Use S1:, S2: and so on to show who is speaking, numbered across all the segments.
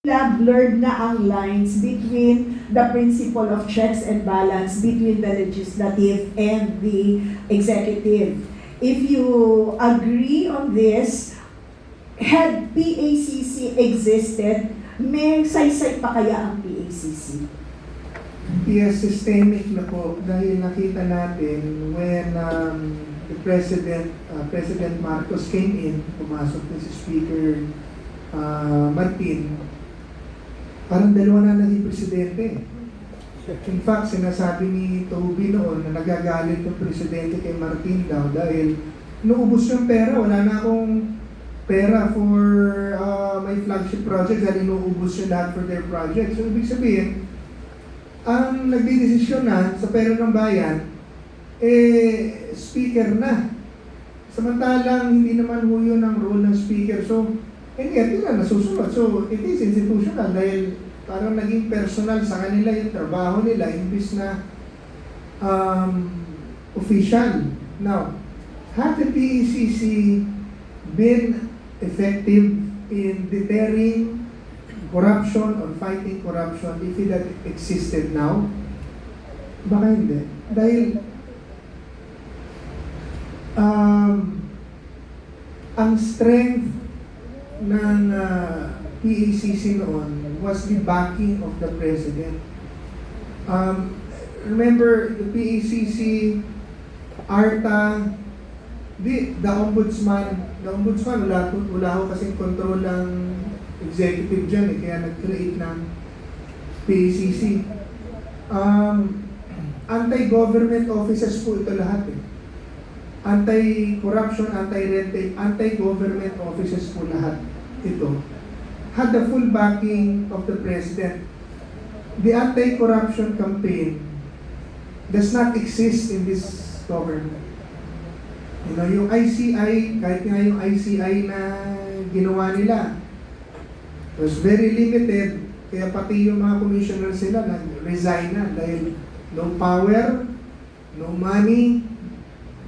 S1: blurred na ang lines between the principle of checks and balance between the legislative and the executive. If you agree on this, had PACC existed, may saysay pa kaya ang PACC?
S2: Yes, systemic na po dahil nakita natin when the President Marcos came in, pumasok na si Speaker Martin, parang dalawa na naging presidente. In fact, sinasabi ni Toby noon na nagagalit yung presidente kay Martin daw dahil inuubos yung pera, wala na akong pera for my flagship project dahil inuubos yung lahat for their project. So, ibig sabihin, ang nagdidesisyon na sa pera ng bayan, speaker na. Samantalang hindi naman ho yun ang role ng speaker. So, and yet, yun na nasusunod. So, it is institutional dahil parang naging personal sa kanila yung trabaho nila imbis na official. Now, had the PACC been effective in deterring corruption or fighting corruption if it had existed now? Baka hindi. Dahil ang strength ng PACC noon was the backing of the President. Remember, the PACC, ARTA, the Ombudsman, wala ho kasing control ng executive dyan kaya nag-create ng PACC. Anti-government offices po ito lahat Anti-corruption, anti-red tape, anti-government offices po lahat ito. Had the full backing of the President. The anti-corruption campaign does not exist in this government. You know, yung ICI, kahit nga yung ICI na ginawa nila, was very limited, kaya pati yung mga commissioners sila nag-resign na dahil no power, no money,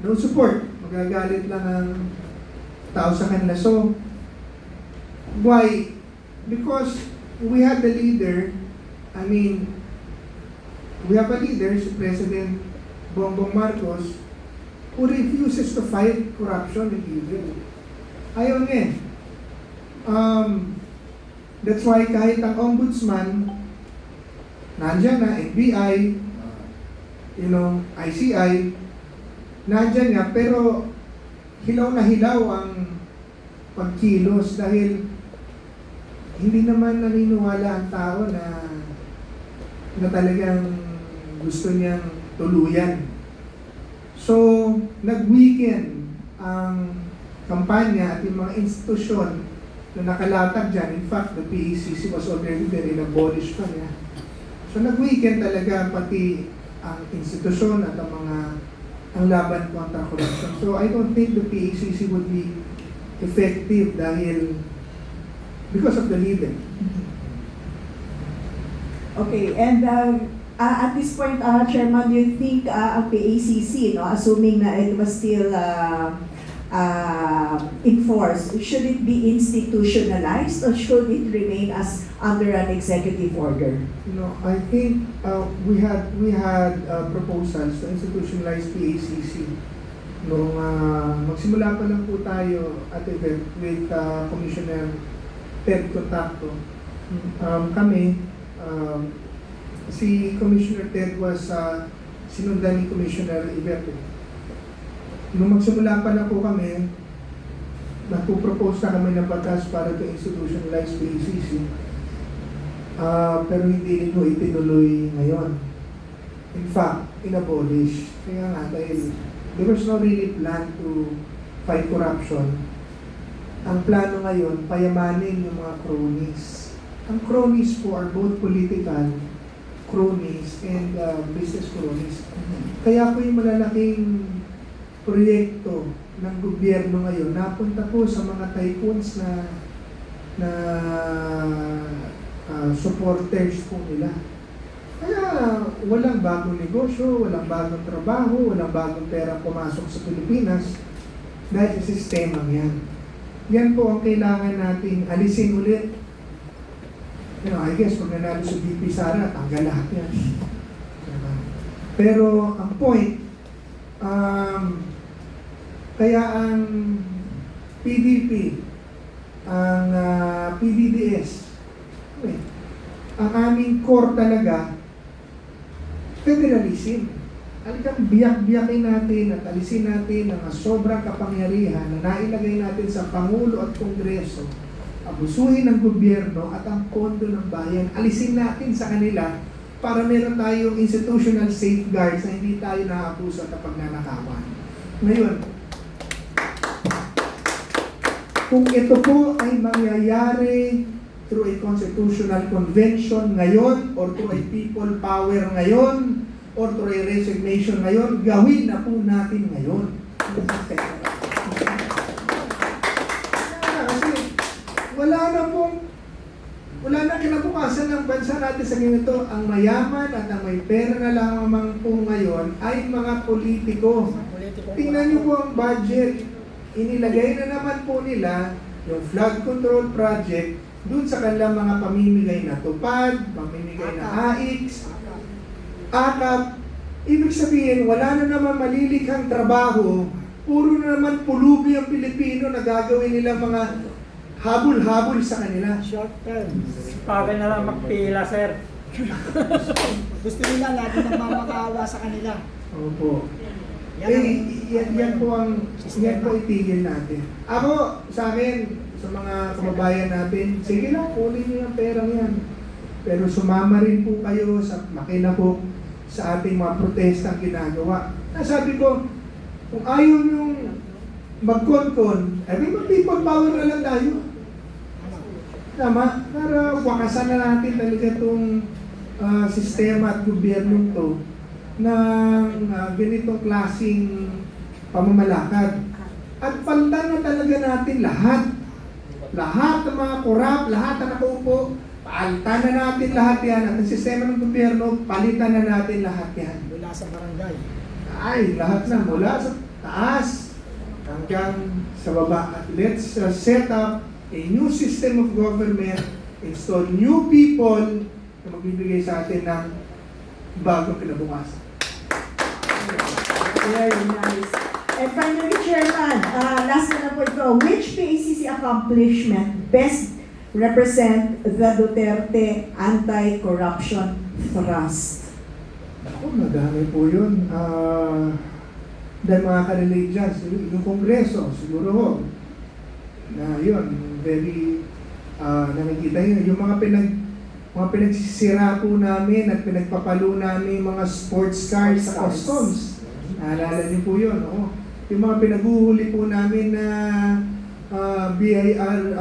S2: no support. Magagalit lang ang tao sa kanila. So, why? Because we had the leader, we have a leader, si President Bongbong Marcos, who refuses to fight corruption and evil. Ayaw niya. That's why kahit ang ombudsman, nandyan na, NBI, ICI, nandyan nga, pero hilaw na hilaw ang pagkilos dahil hindi naman naniniwala ang tao na talagang gusto niyang tuluyan. So, nag-weaken ang kampanya at yung mga institusyon na nakalatag dyan. In fact, the PACC was already there, in-abolish pa niya. So, nag-weaken talaga pati ang institusyon at ang laban kontra corruption. So, I don't think the PACC would be effective dahil because of the leader.
S1: Okay, and at this point, Chairman, do you think ang PACC, assuming na it was still enforced, should it be institutionalized or should it remain as under an executive order?
S2: I think we had proposals to institutionalize PACC. Noong magsimula pa lang po tayo at event with Commissioner Ted Contacto. Si Commissioner Ted was sinundan ni Commissioner Iberto. Nung magsimula pa na po kami, nagpo-propose na kami ng batas para to institutionalize PACC. Pero hindi rin itinuloy ngayon. In fact, inabolish. Kaya nga, dahil there was no really plan to fight corruption. Ang plano ngayon, payamanin yung mga cronies. Ang cronies po are both political cronies and business cronies. Kaya po yung malalaking proyekto ng gobyerno ngayon napunta po sa mga tycoons na supporters po nila. Kaya walang bagong negosyo, walang bagong trabaho, walang bagong pera pumasok sa Pilipinas dahil sa sistema yan. Yan po ang kailangan nating alisin ulit I guess kung nanalo si VP Sara, tanggal lahat yan. Diba? Pero ang point, kaya ang PDP, ang PDDS, ang aming core talaga, federalism. Alikang biyak-biyakin natin at alisin natin ang sobrang kapangyarihan na nailagay natin sa Pangulo at Kongreso, abusuhin ng gobyerno at ang pondo ng bayan, alisin natin sa kanila para meron tayong institutional safeguards na hindi tayo naabuso at pagnanakawan. Ngayon, kung ito po ay mangyayari through a constitutional convention ngayon or through a people power ngayon or through a resignation ngayon, gawin na po natin ngayon. Kasi wala na kinabukasan ng bansa natin sa ganito. Ang mayaman at ang may pera na lamang po ngayon ay mga politiko. Tingnan niyo po ang budget. Inilagay na naman po nila yung flood control project dun sa kanilang mga pamimigay na tupad, pamimigay na AIX, akap. Ibig sabihin, wala na naman malilikhang trabaho, puro na naman pulubi ang Pilipino na gagawin nila mga habol-habol sa kanila.
S3: Short term.
S4: Pagay na lang magpila, sir.
S3: Gusto nila lagi nagmamakaawa sa kanila.
S2: Opo.
S3: Yan
S2: Yan po itigil natin. Ako, sa akin, sa mga kababayan natin, sige lang, kunin niyo yung perang yan. Pero sumama rin po kayo sa makinabok sa ating mga protestang ginagawa. Sabi ko, kung ayaw niyong mag-con-con, mag-people power na lang tayo. Tama? Para wakasan na natin talaga itong sistema at gobyernong to ng ganitong klaseng pamamalakad. At palitan na talaga natin lahat. Lahat ng mga korap, lahat na nakaupo, palitan na natin lahat yan. At ang sistema ng gobyerno, palitan na natin lahat yan.
S3: Mula sa barangay.
S2: Ay, lahat na. Mula sa taas hanggang sa baba. At let's set up a new system of government, install new people na magbibigay sa atin ng bagong kinabukasan.
S1: Very nice. And finally, Chairman, last na po ito. Which PACC accomplishment best represent the Duterte anti-corruption thrust?
S2: Ako, madami po yun. Dahil mga ka-relate dyan, yung Kongreso, siguro ho, na yun, very, nakikita yun. Yung mga pinagsisira po namin at pinagpapalo namin mga sports cars sa customs. Naalala niyo po yun, oo. Yung mga pinaguhuli po namin na BIR